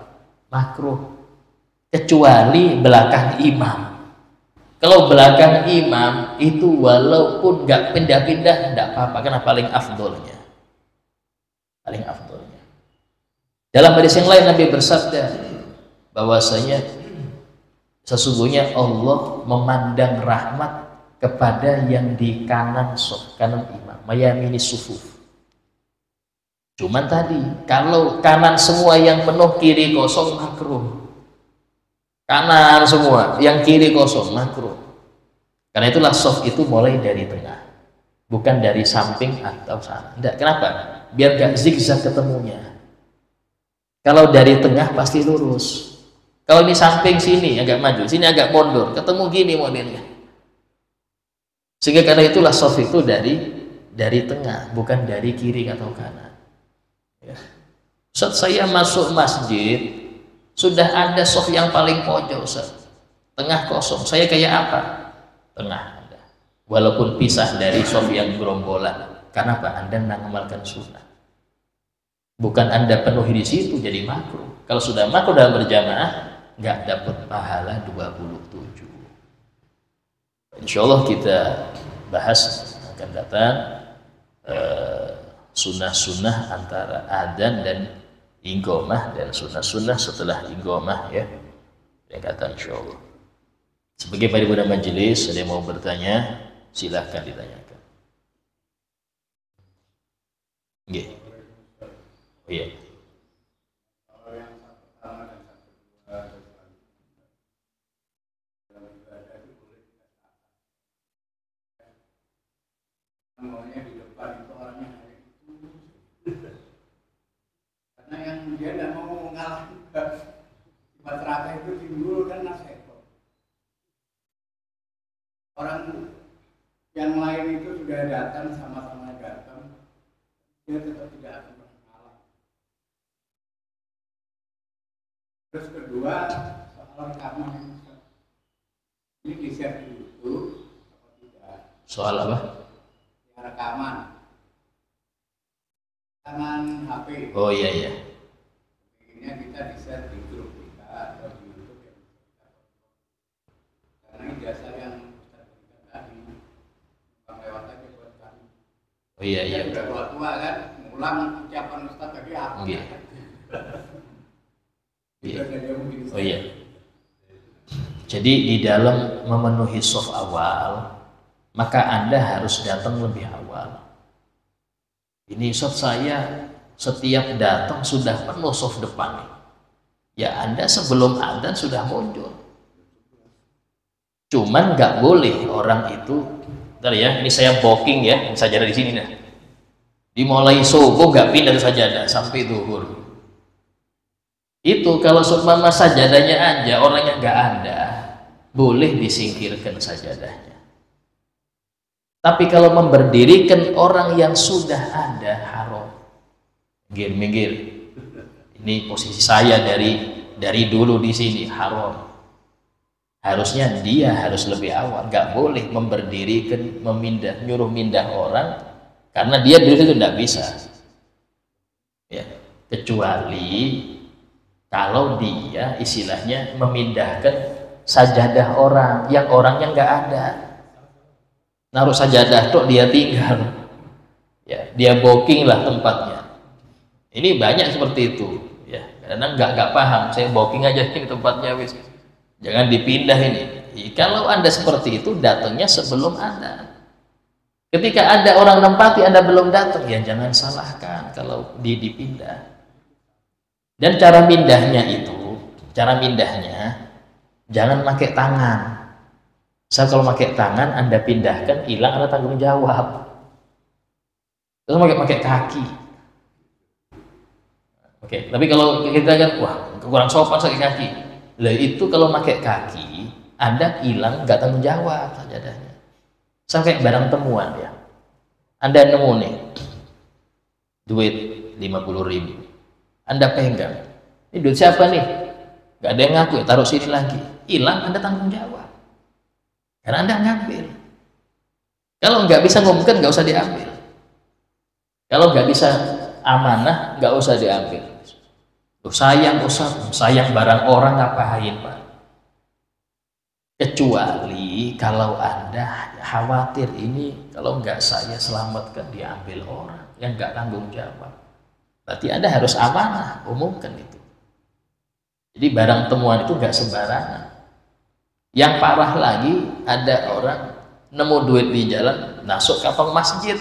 makruh. Kecuali belakang imam. Kalau belakang imam itu walaupun nggak pindah-pindah tidak apa-apa, karena paling afdolnya. Dalam hadis yang lain Nabi bersabda bahwasanya sesungguhnya Allah memandang rahmat kepada yang di kanan imam, mayamini sufuf. Cuman tadi kalau kanan semua yang penuh, kiri kosong, makruh. Kanan semua, yang kiri kosong, makruh. Karena itulah soft itu mulai dari tengah, bukan dari samping atau sana. Tidak, kenapa? Biar gak zigzag ketemunya. Kalau dari tengah pasti lurus. Kalau ini samping sini agak maju, sini agak mundur, ketemu gini modelnya. Sehingga karena itulah soft itu dari tengah, bukan dari kiri atau kanan. Ya. Saat saya masuk masjid, Sudah ada soft yang paling pojok, Ustaz. Tengah kosong. Saya kayak apa? Tengah ada. Walaupun pisah dari soft yang gerombolan. Karena apa? Anda mengamalkan sunnah. Bukan Anda penuhi di situ jadi makruh. Kalau sudah makruh dalam berjamaah, nggak dapat pahala 27. Insya Allah kita bahas akan datang sunnah-sunnah antara adzan dan iqamah dan sunnah-sunnah setelah iqamah ya. Yang kata insya Allah. Sebagai pada majelis, ada yang mau bertanya, silahkan ditanyakan. Oke. Oh iya. Maunya di depan itu orangnya kayak itu, karena yang dia tidak mau ngalah juga. Sifat serakah itu timbul kan nasihat. Orang yang lain itu sudah datang, sama-sama datang, dia tetap tidak akan pernah ngalah. Terus kedua, soal rekaman ini di-share di YouTube apa tidak? Soal apa? Rekaman HP. Oh iya iya. Ini kita di-share di grup kita atau di YouTube ya. Karena ijazah yang kita berikan tadi bukan lewat aja buat kami. Oh iya iya. Sudah tua kan, ngulang ucapan Ustaz tadi apa? Iya. Iya. Oh iya. Jadi di dalam memenuhi soft awal, maka Anda harus datang lebih awal. Ini soft saya setiap datang sudah penuh soft depan. Ya Anda sebelum adzan sudah muncul. Cuman nggak boleh orang itu, bentar ya, ini saya booking ya, sajadah di sini dah. Dimulai subuh nggak pindah sajadah sampai zuhur. Itu kalau seumpama sajadahnya aja orangnya nggak ada, boleh disingkirkan sajadahnya. Tapi kalau memberdirikan orang yang sudah ada, haram. Minggir. Ini posisi saya dari dulu di sini, haram. Harusnya dia harus lebih awal, nggak boleh memberdirikan, nyuruh mindah orang, karena dia dulu itu tidak bisa. Ya, kecuali kalau dia istilahnya memindahkan sajadah orang yang orangnya nggak ada. Naruh sajadah tok dia tinggal, ya dia booking lah tempatnya. Ini banyak seperti itu, ya karena nggak paham. Saya booking aja ke tempatnya, wis jangan dipindah ini. Kalau Anda seperti itu datangnya sebelum Anda. Ketika ada orang nempati Anda belum datang, ya jangan salahkan kalau dipindah. Dan cara mindahnya jangan pakai tangan. Kalau pakai tangan Anda pindahkan, hilang Anda tanggung jawab. Terus pakai kaki. Oke, tapi kalau kita kan wah kurang sopan pakai kaki. Lah itu kalau pakai kaki Anda hilang nggak tanggung jawab sajadahnya. Sampai barang temuan ya. Anda nemu nih duit 50.000. Anda pegang. Ini duit siapa nih? Nggak ada yang ngaku ya, taruh sini lagi. Hilang Anda tanggung jawab. Karena Anda ngambil. Kalau nggak bisa ngumumkan, nggak usah diambil. Kalau nggak bisa amanah, nggak usah diambil. Tuh, sayang barang orang ngapain Pak? Kecuali kalau Anda khawatir ini kalau nggak saya selamatkan diambil orang yang nggak tanggung jawab. Berarti Anda harus amanah, umumkan itu. Jadi barang temuan itu nggak sembarangan. Yang parah lagi ada orang nemu duit di jalan, masuk ke masjid,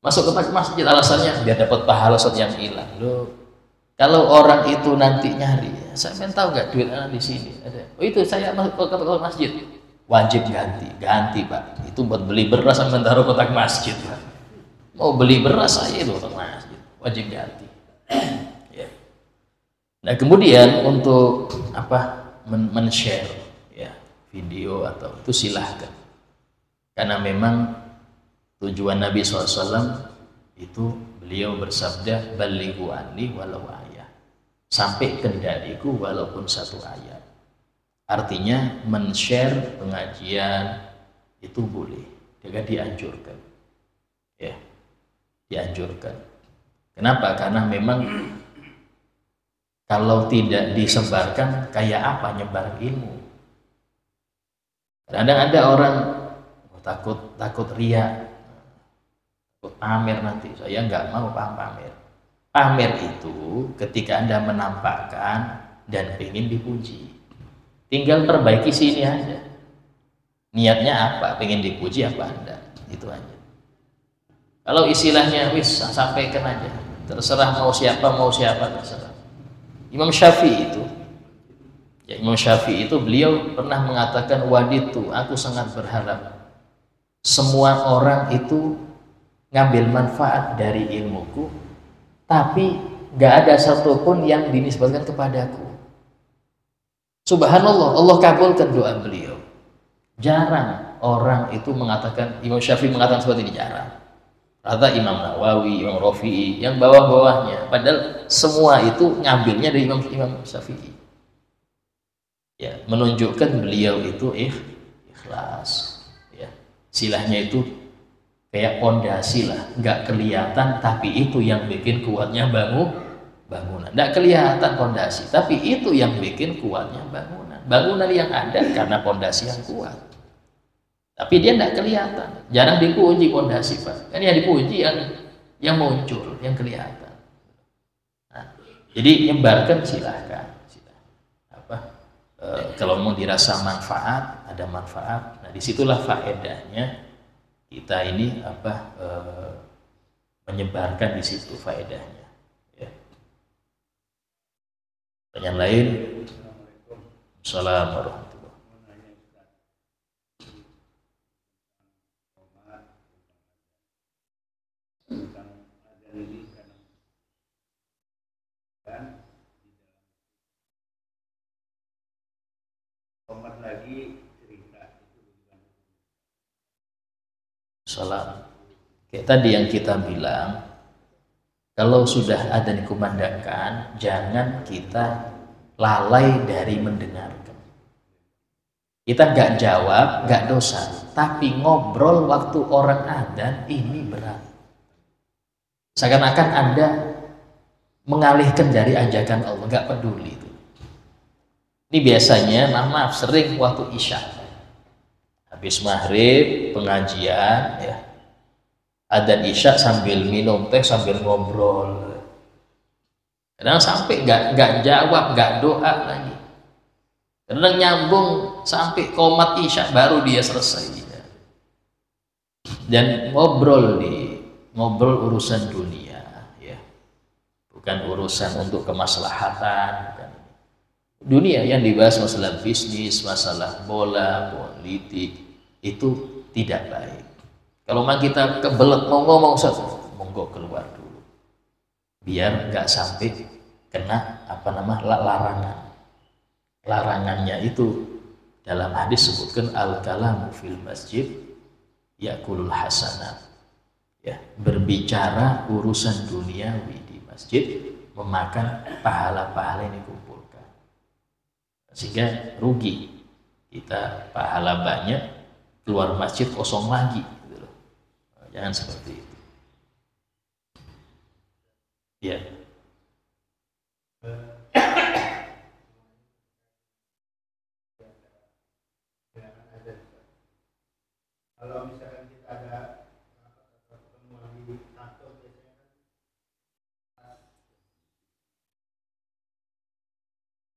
masuk ke masjid alasannya biar dapat pahala saat yang hilang. Loh, kalau orang itu nanti nyari, saya pengen tahu nggak duit di sini ada. Oh itu saya masuk ke masjid, wajib ganti Pak. Itu buat beli beras sampai taruh kotak masjid Pak. Mau beli beras saya itu kotak masjid, wajib ganti. Ya. Nah kemudian untuk apa? Men-share ya video atau itu silahkan, karena memang tujuan Nabi SAW itu beliau bersabda balighu anni walau ayah, sampai kendaliku walaupun satu ayat. Artinya men-share pengajian itu boleh, juga dianjurkan. Ya, dianjurkan. Kenapa? Karena memang kalau tidak disebarkan kayak apa nyebar ilmu. Kadang ada orang takut ria, takut pamer nanti. Saya nggak mau pamer. Pamer itu ketika Anda menampakkan dan ingin dipuji. Tinggal perbaiki sini aja. Niatnya apa? Pengen dipuji apa Anda? Itu aja. Kalau istilahnya wis sampaikan aja. Terserah mau siapa terserah. Imam Syafi'i itu, ya Imam Syafi'i itu beliau pernah mengatakan waditu, aku sangat berharap semua orang itu ngambil manfaat dari ilmuku, tapi gak ada satupun yang dinisbatkan kepadaku. Subhanallah, Allah kabulkan doa beliau. Jarang orang itu mengatakan, Imam Syafi'i mengatakan seperti ini, jarang. Rata Imam Nawawi, Imam Rafi'i, yang bawah-bawahnya. Padahal semua itu ngambilnya dari Imam Syafi'i. Ya, menunjukkan beliau itu ikhlas. Ya, silahnya itu kayak pondasi lah, nggak kelihatan, tapi itu yang bikin kuatnya bangunan. Nggak kelihatan pondasi, tapi itu yang bikin kuatnya bangunan. Bangunan yang ada karena pondasi yang kuat. Tapi dia tidak kelihatan, jarang dipuji pondasi Pak. Kan yang dipuji yang muncul, yang kelihatan. Nah, jadi nyebarkan silahkan. Kalau mau dirasa manfaat, ada manfaat. Nah disitulah faedahnya kita ini menyebarkan di situ faedahnya. Ya. Yang lain, Assalamualaikum. Lagi cerita salam. Kayak tadi yang kita bilang, kalau sudah ada dikumandangkan, jangan kita lalai dari mendengarkan. Kita nggak jawab, nggak dosa, tapi ngobrol waktu orang adzan ini berat. Seakan-akan Anda mengalihkan dari ajakan Allah, nggak peduli itu. Ini biasanya, maaf sering waktu isya, habis maghrib pengajian, ya, adzan isya sambil minum teh sambil ngobrol. Kadang sampai nggak jawab, nggak doa lagi. Kadang nyambung sampai qomat isya baru dia selesai. Ya. Dan ngobrol urusan dunia, ya, bukan urusan untuk kemaslahatan. Dunia yang dibahas masalah bisnis, masalah bola, politik, itu tidak baik. Kalau memang kita kebelet mau ngomong satu, monggo keluar dulu, biar nggak sampai kena larangan. Larangannya itu dalam hadis sebutkan al-kalamu fil masjid yakulul hasanat. Ya, berbicara urusan duniawi di masjid memakan pahala-pahala yang dikumpulkan. Sehingga rugi kita, pahala banyak, keluar masjid kosong lagi gitu loh. Jangan seperti itu ya. Kalau misalkan kita ada pertemuan di kantor,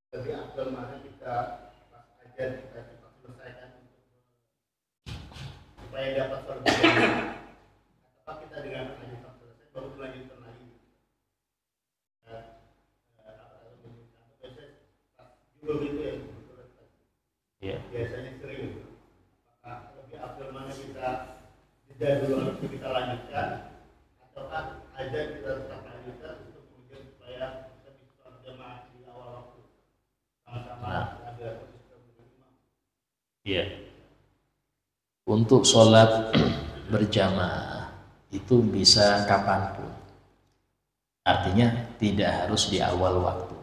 lebih afdal mana kita pas aja kita cepat selesaikan supaya dapat surga, atau kita dengan aja cepat selesai baru melanjutkan lagi. Juga gitu ya. Biasanya sering. Apakah lebih afdal mana kita jeda dulu harus kita lanjutkan, ataukah aja kita tetap lanjutkan untuk kemudian supaya kita bisa berjamaah di awal waktu sama-sama ada iya. Untuk sholat berjamaah itu bisa kapanpun, artinya tidak harus di awal waktu.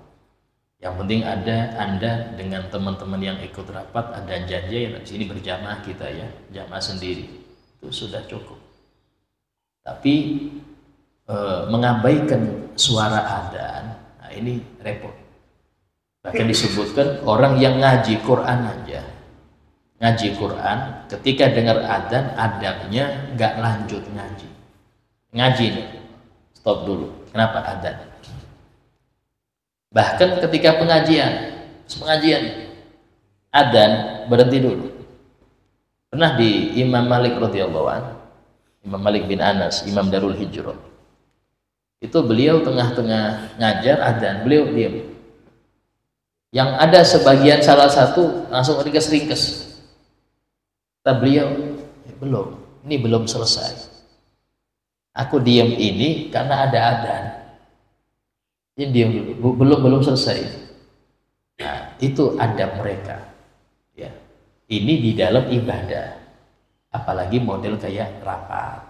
Yang penting ada Anda dengan teman-teman yang ikut rapat, ada janji di sini berjamaah kita ya, jamaah sendiri, itu sudah cukup. Tapi mengabaikan suara adzan, nah ini repot. Bahkan disebutkan orang yang ngaji Quran aja, ngaji Quran ketika dengar adzan adabnya nggak lanjut ngaji nih, stop dulu. Kenapa adzan? Bahkan ketika pengajian adzan berhenti dulu. Pernah di Imam Malik radhiyallahu anhu, Imam Malik bin Anas, Imam Darul Hijrah, itu beliau tengah-tengah ngajar adzan, beliau diam. Yang ada sebagian salah satu langsung ringkes. Kata beliau, ini belum selesai. Aku diam ini karena ada adzan. Ini diam dulu, belum selesai. Nah, itu adab mereka. Ya, ini di dalam ibadah, apalagi model kayak rapat.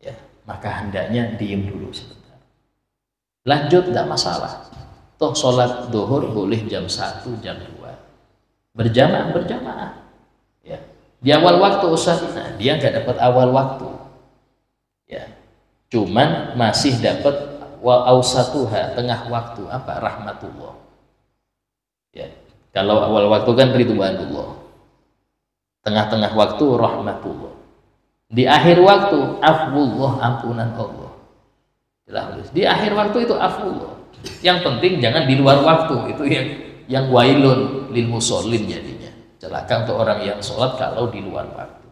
Ya, maka hendaknya diam dulu sebentar. Lanjut tidak masalah. Toh sholat duhur boleh jam 1, jam 2. Berjamaah. Ya, di awal waktu Ustaz, nah dia nggak dapat awal waktu. Ya, cuman masih dapat wa ausatuha, tengah waktu, apa? Rahmatullah. Ya, kalau awal waktu kan ridwanullah, tengah-tengah waktu rahmatullah, di akhir waktu afwullah, ampunan Allah. Di akhir waktu itu afwullah. Yang penting jangan di luar waktu, itu yang wailun lil musallin jadinya. Celaka untuk orang yang sholat kalau di luar waktu.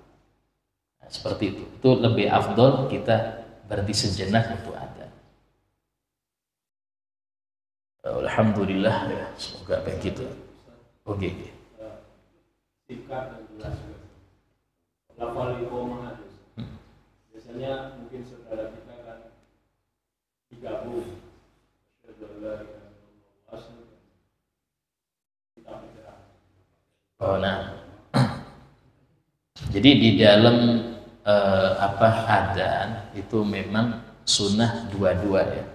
Nah, seperti itu. Itu lebih afdol kita berhenti sejenak untuk adzan. Alhamdulillah ya, semoga begitu. Oke. Singkat dan jelas. Lafal iqamah aja. Biasanya mungkin saudara kita kan digabung. Oh, nah. Jadi di dalam adzan itu memang sunnah dua-dua ya.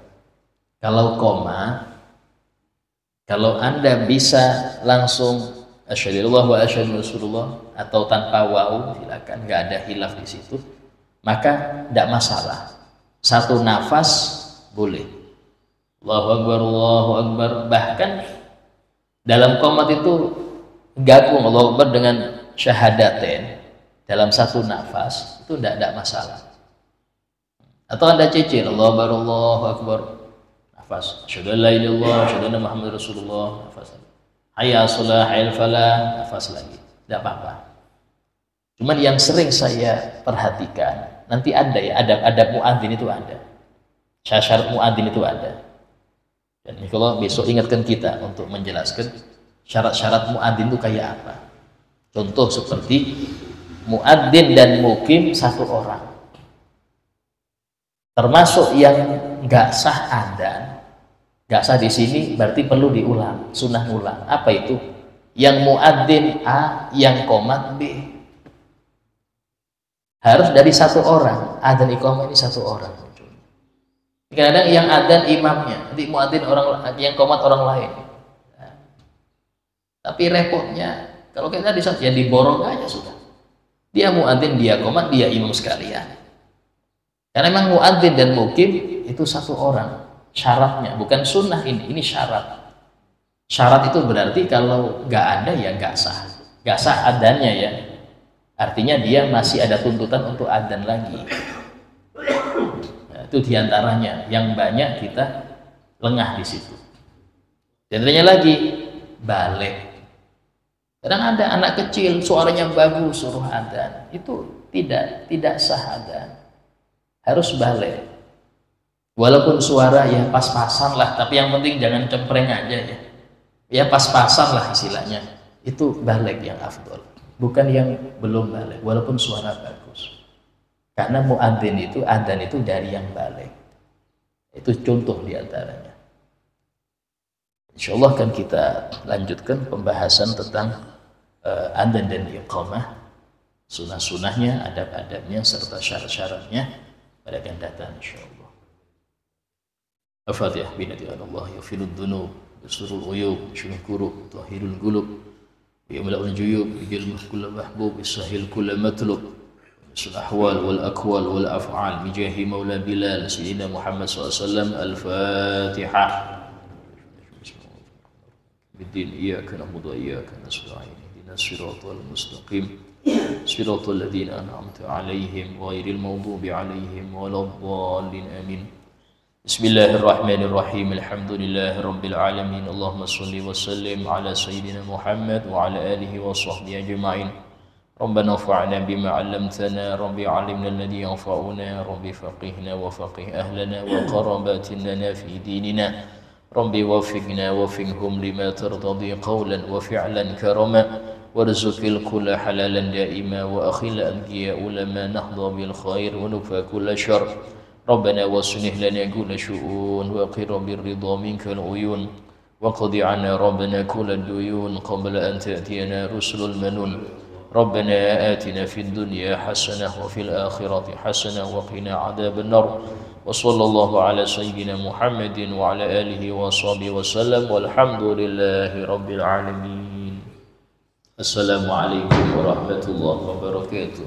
Kalau koma, kalau Anda bisa langsung asyhadu wa asyhadu Rasulullah atau tanpa waw, silakan, nggak ada hilaf di situ, maka tidak masalah. Satu nafas boleh. Allahu Akbar. Bahkan dalam qomat itu gabung Allahu Akbar dengan syahadatain dalam satu nafas, itu tidak masalah. Atau Anda cicil Allahu Akbar, nafas asyhadu an la ilaha illallah, asyhadu anna Muhammadar Rasulullah, nafas hayya shalah hayya falah, nafas lagi, tidak apa-apa. Cuman yang sering saya perhatikan, nanti ada ya adab-adab muadzin itu ada, syarat muadzin itu ada. Dan kalau besok ingatkan kita untuk menjelaskan syarat-syarat muadzin itu kayak apa. Contoh seperti muadzin dan mukim satu orang. Termasuk yang nggak sah adzan, nggak sah di sini berarti perlu diulang, sunnah ulang. Apa itu? Yang muadzin A, yang qomat B. Harus dari satu orang. Adzan iqamah ini satu orang. Kadang yang adzan imamnya, nanti muadzin orang, yang qomat orang lain. Nah, tapi repotnya kalau kita ya diborong aja sudah. Dia muadzin, dia qomat, dia imam sekalian. Karena memang muadzin dan mukim itu satu orang. Syaratnya bukan sunnah, ini syarat. Syarat itu berarti kalau nggak ada ya nggak sah adzannya ya. Artinya dia masih ada tuntutan untuk adzan lagi. Itu diantaranya yang banyak kita lengah di situ. Dan lagi balik. Kadang ada anak kecil suaranya bagus suruh adzan, itu tidak sah adzan. Harus balik. Walaupun suara ya pas-pasan lah, tapi yang penting jangan cempreng aja ya. Ya pas-pasan lah istilahnya. Itu balik yang afdol. Bukan yang belum balik, walaupun suara bagus. Karena muadzin itu, adzan itu dari yang balik. Itu contoh diantaranya. Insya Allah akan kita lanjutkan pembahasan tentang adzan dan iqamah, sunnah-sunnahnya, adab-adabnya, serta syarat-syaratnya pada akan datang insya Allah. Al-Fatihah. Binati Allah yaghfirud dzunub يستر العيوب يشفي الكروب يطهر القلوب يملأ الجيوب يجلب كل محبوب يسهل كل مطلوب يسر الأحوال والأقوال والأفعال بجاه مولى بلال سيدنا محمد صلى الله عليه وسلم. الفاتحة. بالدين إياك نعبد وإياك نستعين اهدنا الصراط المستقيم صراط الذين أنعمت عليهم غير المغضوب عليهم ولا الضالين آمين. بسم الله الرحمن الرحيم. الحمد لله رب العالمين. اللهم صل وسلم على سيدنا محمد وعلى آله وصحبه أجمعين. ربنا انفعنا بما علمتنا. رب علمنا الذي ينفعنا. رب فقهنا وفقه أهلنا وقراباتنا في ديننا. رب وفقنا وفقهم لما ترتضي قولا وفعلا كرما وارزق الكل حلالا دائما وأخل ألقياء لما نهضى بالخير ونكفى كل شر. ربنا واصلح لنا كل شؤون وقر بالرضا منك العيون وقض عنا ربنا كل الديون قبل أن تأتينا رسل المنون. ربنا آتنا في الدنيا حسنة وفي الآخرة حسنة وقنا عذاب النار. وصلى الله على سيدنا محمد وعلى آله وصحبه وسلم والحمد لله رب العالمين. السلام عليكم ورحمة الله وبركاته.